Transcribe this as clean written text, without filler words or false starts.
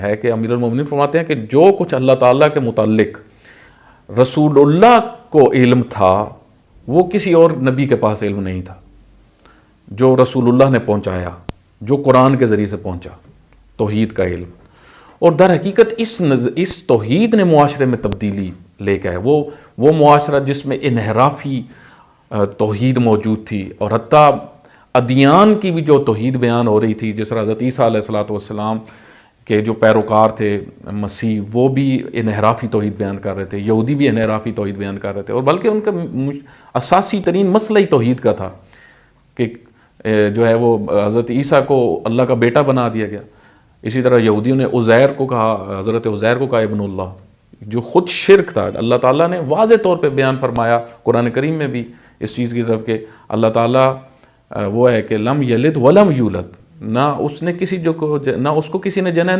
ہے کہ امیر المومنین فرماتے ہیں کہ جو کچھ اللہ تعالیٰ کے متعلق رسول اللہ کو علم تھا وہ کسی اور نبی کے پاس علم نہیں تھا، جو رسول اللہ نے پہنچایا، جو قرآن کے ذریعے سے پہنچا، توحید کا علم۔ اور در حقیقت اس توحید نے معاشرے میں تبدیلی لے کے آئے۔ وہ معاشرہ جس میں انحرافی توحید موجود تھی، اور حتیٰ ادیان کی بھی جو توحید بیان ہو رہی تھی، جس طرح حضرت عیسیٰ علیہ السلام کے جو پیروکار تھے مسیح، وہ بھی انحرافی توحید بیان کر رہے تھے، یہودی بھی انحرافی توحید بیان کر رہے تھے، اور بلکہ ان کا اساسی ترین مسئلہ ہی توحید کا تھا کہ جو ہے وہ حضرت عیسیٰ کو اللہ کا بیٹا بنا دیا گیا۔ اسی طرح یہودیوں نے عزیر کو کہا، حضرت عزیر کو کہا ابن اللہ، جو خود شرک تھا۔ اللہ تعالیٰ نے واضح طور پہ بیان فرمایا قرآن کریم میں بھی اس چیز کی طرف کہ اللہ تعالیٰ وہ ہے کہ لم یلد ولم یولد، نہ اس نے نہ اس کو کسی نے جنا ہے، نہ